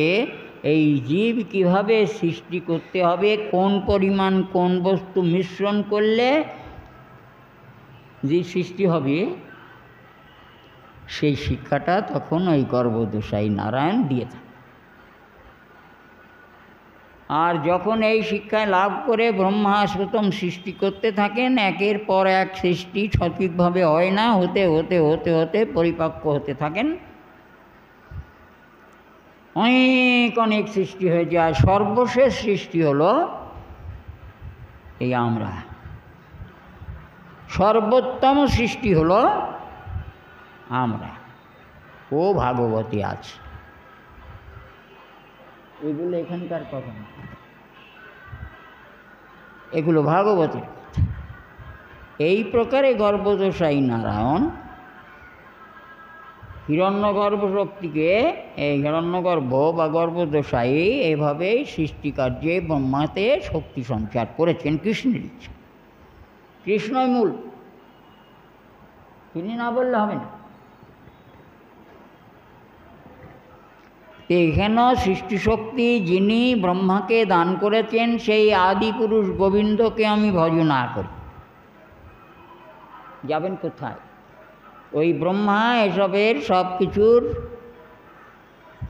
এই জীব কিভাবে সৃষ্টি করতে হবে, কোন পরিমাণ কোন বস্তু মিশ্রণ করলে যে সৃষ্টি হবে, সেই শিক্ষাটা তখন ওই গর্ভদোষাই নারায়ণ দিয়ে থাকে। আর যখন এই শিক্ষা লাভ করে ব্রহ্মা প্রথম সৃষ্টি করতে থাকেন, একের পর এক সৃষ্টি সঠিকভাবে হয় না, হতে হতে হতে হতে পরিপক্ক হতে থাকেন, অনেক অনেক সৃষ্টি হয়ে যায়। সর্বশেষ সৃষ্টি হলো এই আমরা, সর্বোত্তম সৃষ্টি হলো আমরা। ও ভাগবতী আছে, এগুলো এখানকার কথা না, এগুলো ভাগবতের কথা। এই প্রকারে গর্ভদোষাই নারায়ণ হিরণ্যগর্ভ শক্তিকে, এই হিরণ্যগর্ভ বা গর্ভদোষাই এভাবেই সৃষ্টিকার্যে ব্রহ্মাতে শক্তি সঞ্চার করেছেন কৃষ্ণের ইচ্ছা। কৃষ্ণই মূল, তিনি না বললে হবে না। এখানে সৃষ্টিশক্তি যিনি ব্রহ্মাকে দান করেছেন, সেই আদি পুরুষ গোবিন্দকে আমি ভজনা করি। যাবেন কোথায়? ওই ব্রহ্মা এসবের সব কিছুর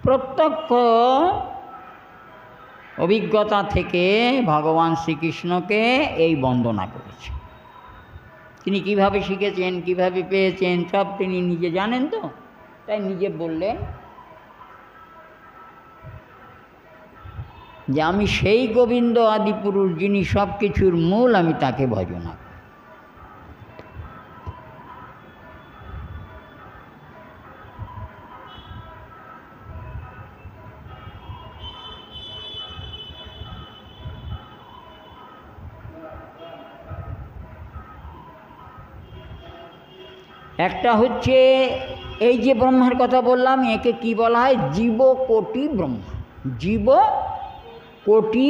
প্রত্যক্ষ অভিজ্ঞতা থেকে ভগবান শ্রীকৃষ্ণকে এই বন্দনা করেছে। তিনি কিভাবে শিখেছেন, কিভাবে পেয়েছেন, সব তিনি নিজে জানেন, তো তাই নিজে বললেন যে আমি সেই গোবিন্দ আদিপুরুষ যিনি সব কিছুর মূল, আমি তাকে ভজনা করি। একটা হচ্ছে এই যে ব্রহ্মার কথা বললাম, একে কি বলা হয়? জীবকোটি ব্রহ্মা। জীবকোটি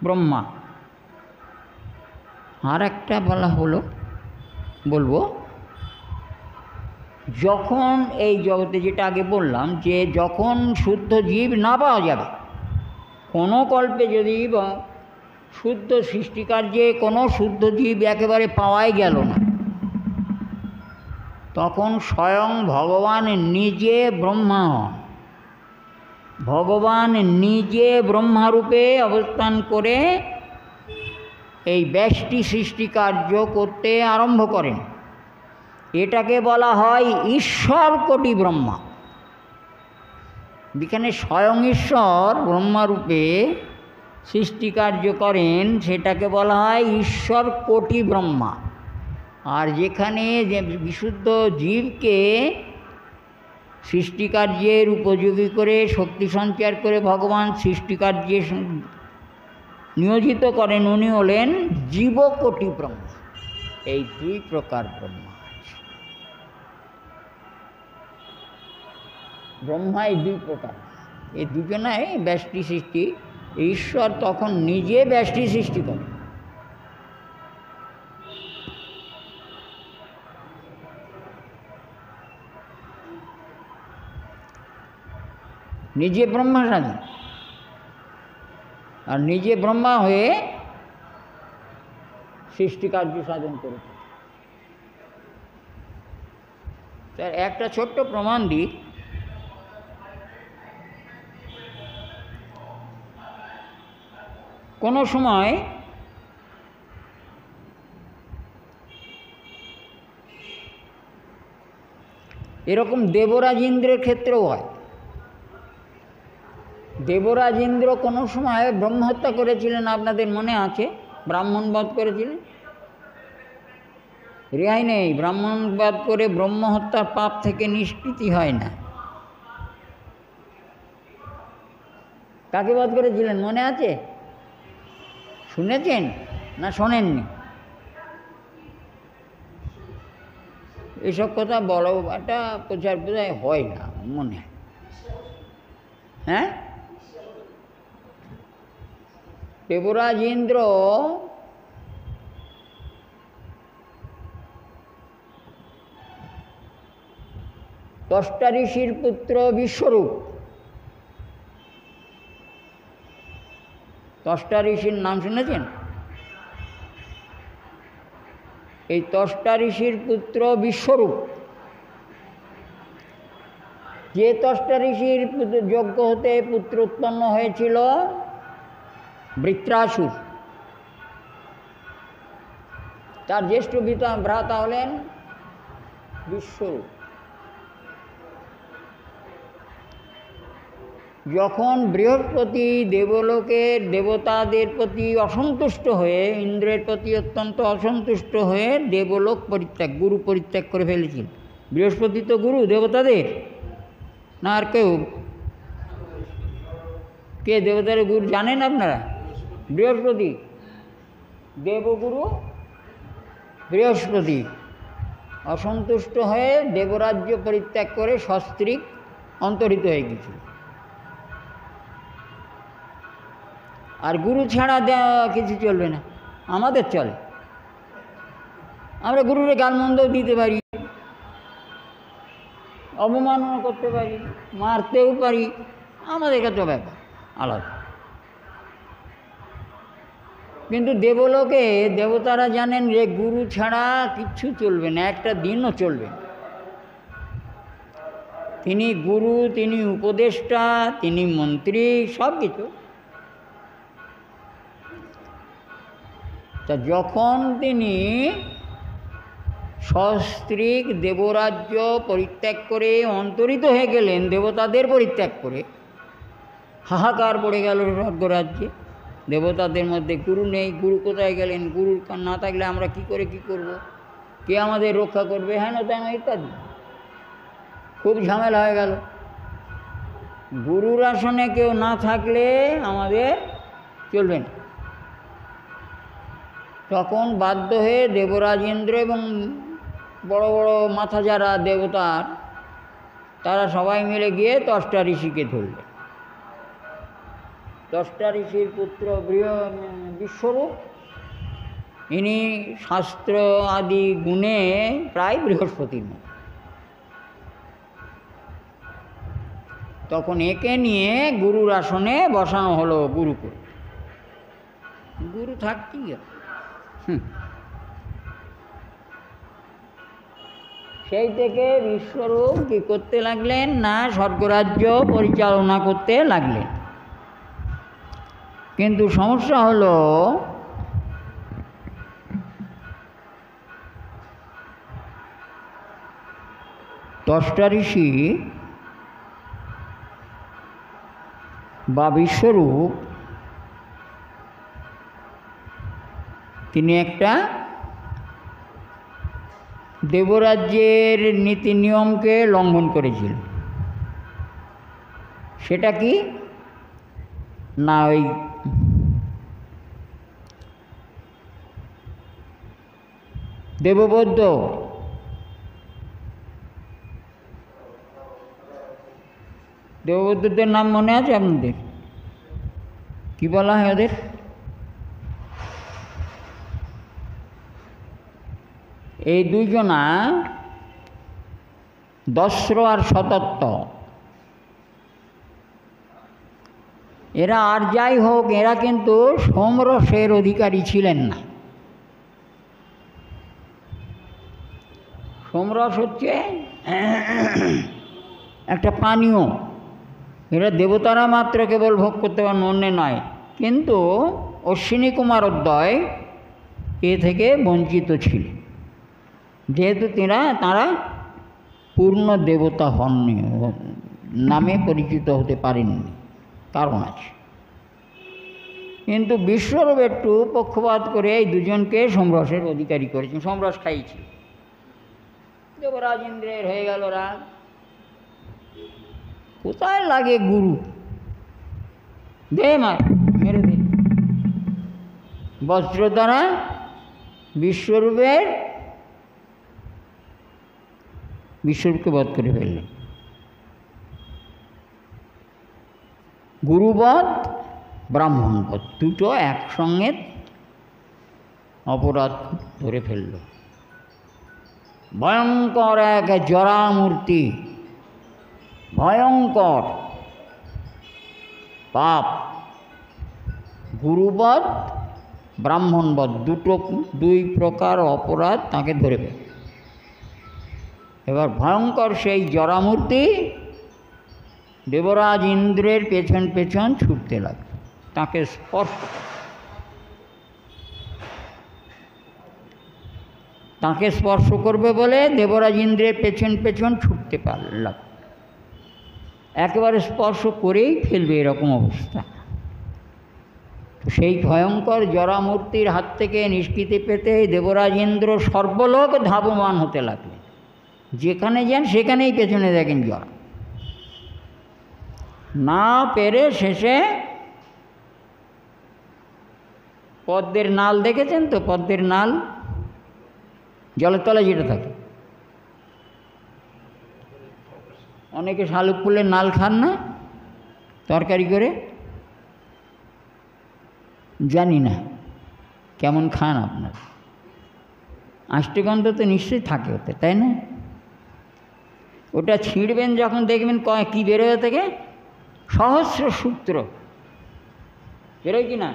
ব্রহ্মা। আর একটা বলা হলো, বলবো, যখন এই জগতে, যেটা আগে বললাম, যে যখন শুদ্ধ জীব না পাওয়া যাবে, কোনো কল্পে যদি শুদ্ধ সৃষ্টিকার্যে কোনো শুদ্ধ জীব একেবারে পাওয়াই গেল না, তখন স্বয়ং ভগবান নিজে ব্রহ্মা হন। ভগবান নিজে ব্রহ্মারূপে অবস্থান করে এই ব্যষ্টি সৃষ্টি কার্য করতে আরম্ভ করেন। এটাকে বলা হয় ঈশ্বর কোটি ব্রহ্মা। যেখানে স্বয়ং ঈশ্বর ব্রহ্মারূপে সৃষ্টিকার্য করেন সেটাকে বলা হয় ঈশ্বর কোটি ব্রহ্মা। আর যেখানে যে বিশুদ্ধ জীবকে সৃষ্টিকার্যের উপযোগী করে শক্তি সঞ্চার করে ভগবান সৃষ্টিকার্যে নিয়োজিত করেন, উনি হলেন জীবকোটি ব্রহ্মা। এই দুই প্রকার ব্রহ্মা আছে। ব্রহ্মা এই দুই প্রকার, এই দুজনাই ব্যষ্টি সৃষ্টি। ঈশ্বর তখন নিজে ব্যষ্টি সৃষ্টি করে। নিজে ব্রহ্মা স্বাধীন, আর নিজে ব্রহ্মা হয়ে সৃষ্টিকার্য সাধন করেছে। তার একটা ছোট্ট প্রমাণ দিই। কোনো সময় এরকম দেবরাজ ইন্দ্রের ক্ষেত্রেও হয়। দেবরাজ ইন্দ্র কোনো সময় ব্রহ্মহত্যা করেছিলেন, আপনাদের মনে আছে? ব্রাহ্মণবধ করেছিলেন, রেহাই নেই। ব্রাহ্মণবধ করে ব্রহ্মহত্যার পাপ থেকে নিষ্কৃতি হয় না। কাকে বধ করেছিলেন মনে আছে? শুনেছেন না শোনেননি? এসব কথা বড় একটা প্রচার বোধহয় হয় না মনে হয়। হ্যাঁ, দেবরাজ ইন্দ্র দশটা ঋষির পুত্র বিশ্বরূপ। দশটা ঋষির নাম শুনেছেন? এই দশটা ঋষির পুত্র বিশ্বরূপ। যে দশটা ঋষির যজ্ঞ হতে পুত্র উৎপন্ন হয়েছিল বৃত্রাসুর, তার জ্যেষ্ঠ ভ্রাতা হলেন বিশ্বরূপ। যখন বৃহস্পতি দেবলোকের দেবতাদের প্রতি অসন্তুষ্ট হয়ে, ইন্দ্রের প্রতি অত্যন্ত অসন্তুষ্ট হয়ে দেবলোক পরিত্যাগ, গুরু পরিত্যাগ করে ফেলেছিল। বৃহস্পতি তো গুরু দেবতাদের, না আর কেউ? কে দেবতার গুরু জানেন আপনারা? বৃহস্পতি, দেবগুরু বৃহস্পতি। অসন্তুষ্ট হয়ে দেবরাজ্য পরিত্যাগ করে সস্ত্রীক অন্তরিত হয়ে গেছিল। আর গুরু ছাড়া কিছু চলবে না, আমাদের চলে। আমরা গুরুরে গালমন্দও দিতে পারি, অবমাননা করতে পারি, মারতেও পারি, আমাদের কাছে ব্যাপার আলাদা। কিন্তু দেবলোকে দেবতারা জানেন যে গুরু ছাড়া কিচ্ছু চলবে না, একটা দিনও চলবে না। তিনি গুরু, তিনি উপদেষ্টা, তিনি মন্ত্রী, সব কিছু। তা যখন তিনি সস্ত্রীক দেবরাজ্য পরিত্যাগ করে অন্তরিত হয়ে গেলেন, দেবতাদের পরিত্যাগ করে, হাহাকার পড়ে গেল স্বর্গরাজ্যে। দেবতাদের মধ্যে গুরু নেই, গুরু কোথায় গেলেন? গুরু না থাকলে আমরা কি করে কি করব? কে আমাদের রক্ষা করবে? হেন তেন ইত্যাদি খুব ঝামেলা হয়ে গেল। গুরুর আসনে কেউ না থাকলে আমাদের চলবে না। তখন বাধ্য হয়ে দেবরাজ ইন্দ্র এবং বড় বড় মাথা যারা দেবতার, তারা সবাই মিলে গিয়ে দশটা ঋষিকে ধরল। দশটা ঋষির পুত্র বিশ্বরূপ, ইনি শাস্ত্র আদি গুণে প্রায় বৃহস্পতির মতো। তখন একে নিয়ে গুরুর আসনে বসানো হলো গুরু করে। গুরু থাকতেই হবে। সেই থেকে বিশ্বরূপ কী করতে লাগলেন না স্বর্গরাজ্য পরিচালনা করতে লাগলেন। কিন্তু সমস্যা হলো দশটা ঋষি বা বিশ্বরূপ তিনি একটা দেবরাজ্যের নীতি নিয়মকে লঙ্ঘন করেছিলেন। সেটা কি না, ওই দেববৌদ্ধদের নাম মনে আছে আপনাদের? কি বলা হয় ওদের? এই দুইজনা দস্র আর শতত্ব, এরা আর যাই হোক, এরা কিন্তু সোমরসের অধিকারী ছিলেন না। সোমরস হচ্ছে একটা পানীয়, এরা দেবতারা মাত্র কেবল ভোগ করতে পারেন, অন্য নয়। কিন্তু অশ্বিনী কুমারোদয় এ থেকে বঞ্চিত ছিলেন, যেহেতু তারা পূর্ণ দেবতা হননি, নামে পরিচিত হতে পারেননি, কারণ আছে। কিন্তু বিশ্বরূপ একটু পক্ষপাত করে এই দুজনকে সোমরসের অধিকারী করেছেন, সোমরস খাইয়েছে। দেবরাজ ইন্দ্রের হয়ে গেল রাগ। কোথায় লাগে গুরু, দে মার, মেরে দে। বস্ত্র দ্বারা বিশ্বরূপকে বধ করে ফেললেন। গুরুবধ, ব্রাহ্মণবধ, দুটো একসঙ্গে অপরাধ ধরে ফেলল। ভয়ঙ্কর এক জরামূর্তি, ভয়ঙ্কর পাপ। গুরুবধ, ব্রাহ্মণবধ, দুই প্রকার অপরাধ তাকে ধরে ফেলল। এবার ভয়ঙ্কর সেই জরামূর্তি দেবরাজ ইন্দ্রের পেছন পেছন ছুটতে লাগল, তাকে স্পর্শ করবে বলে দেবরাজ ইন্দ্রের পেছন পেছন ছুটতে পারল। একেবারে স্পর্শ করেই ফেলবে এরকম অবস্থা। সেই ভয়ঙ্কর জরামূর্তির হাত থেকে নিষ্কৃতি পেতে দেবরাজ ইন্দ্র সর্বলোক ধাবমান হতে লাগলেন। যেখানে যান সেখানেই পেছনে দেখেন জরা। না পেরে শেষে পদ্মের নাল দেখেছেন তো? পদ্মের নাল জলের তলায় যেটা থাকে, অনেকে শালুক ফুলের নাল খান না তরকারি করে? জানি না কেমন খান আপনার, আষ্টেগন্ধ তো নিশ্চয়ই থাকে ওতে, তাই না? ওটা ছিঁড়বেন যখন দেখবেন কী বেরোয় থেকে, সহস্র সূত্র বেরোয় কি না?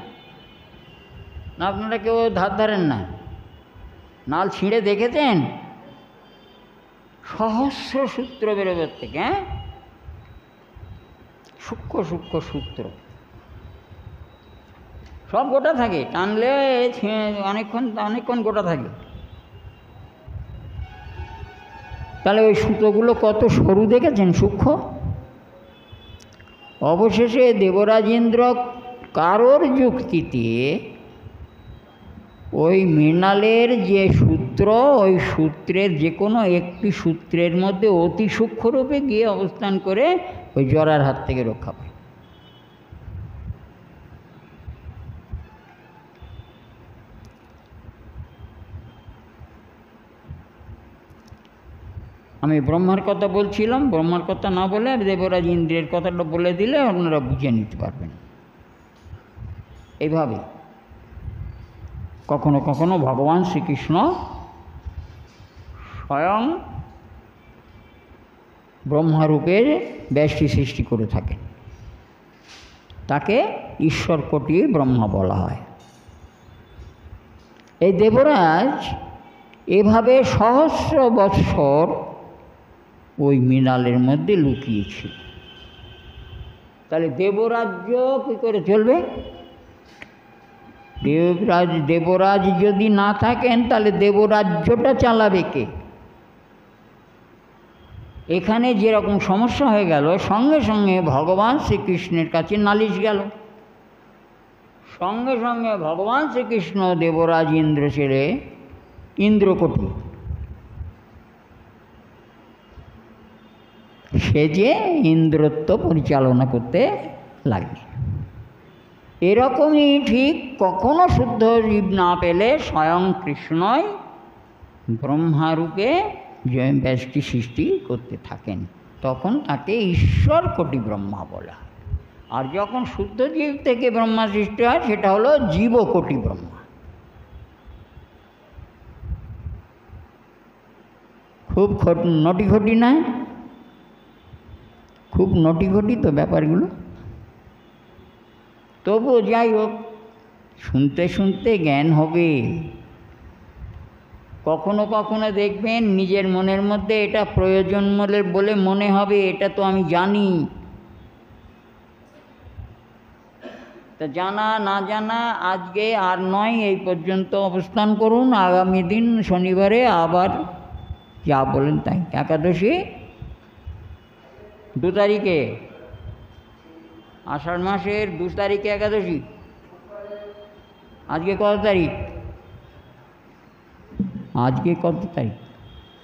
না আপনারা কেউ ধারেন না? নাল ছিঁড়ে দেখেছেন? সহস্র সূত্র বেরোবে থেকে, হ্যাঁ, সূক্ষ্ম সূক্ষ্ম সূত্র, সব গোটা থাকে, টানলে অনেকক্ষণ গোটা থাকে। তাহলে ওই সুতোগুলো কত সরু দেখেছেন, সূক্ষ্ম। অবশেষে দেবরাজ ইন্দ্র কারোর যুক্তিতে ওই মৃণালের যে সূত্র, ওই সূত্রের যে কোনো একটি সূত্রের মধ্যে অতি সূক্ষ্মরূপে গিয়ে অবস্থান করে ওই জরার হাত থেকে রক্ষা পায়। আমি ব্রহ্মার কথা বলছিলাম, ব্রহ্মার কথা না বলে দেবরাজ ইন্দ্রের কথাটা বলে দিলে আপনারা বুঝে নিতে পারবেন। এইভাবে কখনো কখনো ভগবান শ্রীকৃষ্ণ স্বয়ং ব্রহ্মারূপের ব্যষ্টি সৃষ্টি করে থাকেন, তাকে ঈশ্বরকোটি ব্রহ্মা বলা হয়। এই দেবরাজ এভাবে সহস্র বৎসর ওই মৃণালের মধ্যে লুকিয়েছিল। তাহলে দেবরাজ্য কী করে চলবে? দেবরাজ যদি না থাকেন তাহলে দেবরাজ্যটা চালাবে কে? এখানে যেরকম সমস্যা হয়ে গেল, সঙ্গে সঙ্গে ভগবান শ্রীকৃষ্ণের কাছে নালিশ গেল। সঙ্গে সঙ্গে ভগবান শ্রীকৃষ্ণ দেবরাজ ইন্দ্র ছেড়ে ইন্দ্রকোটি সে যে ইন্দ্রত্ব পরিচালনা করতে লাগবে। এরকমই ঠিক কখনো শুদ্ধ জীব না পেলে স্বয়ং কৃষ্ণই ব্রহ্মারূপে ব্যষ্টি সৃষ্টি করতে থাকেন, তখন তাকে ঈশ্বর কোটি ব্রহ্মা বলা। আর যখন শুদ্ধ জীব থেকে ব্রহ্মা সৃষ্টি হয় সেটা হলো জীবকোটি ব্রহ্মা। খুব নটিঘটি না, খুব নটিঘটি তো ব্যাপারগুলো। তবু যাই হোক, শুনতে শুনতে জ্ঞান হবে। কখনো কখনো দেখবেন নিজের মনের মধ্যে এটা প্রয়োজন বলে মনে হবে, এটা তো আমি জানি। তা জানা না জানা আজকে আর নয়, এই পর্যন্ত অবস্থান করুন। আগামী দিন শনিবারে আবার যা বলেন তাই। একাদশী 2 তারিখে, আষাঢ় মাসের 2 তারিখে একাদশী। আজকে কত তারিখ? আজকে কত তারিখ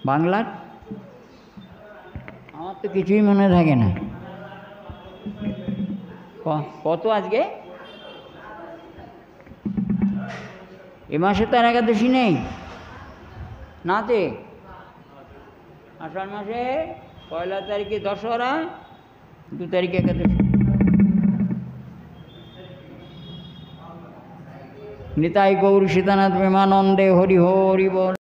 বাংলার? আমার তো কিছুই মনে থাকে না। কত আজকে? এ মাসে তো আর একাদশী নেই নাতে। আষাঢ় মাসে 1 তারিখে দশহরা, 2 তারিখে একাদশী। নিতাই গৌর সীতানাথ প্রেমানন্দে হরি হরি বল।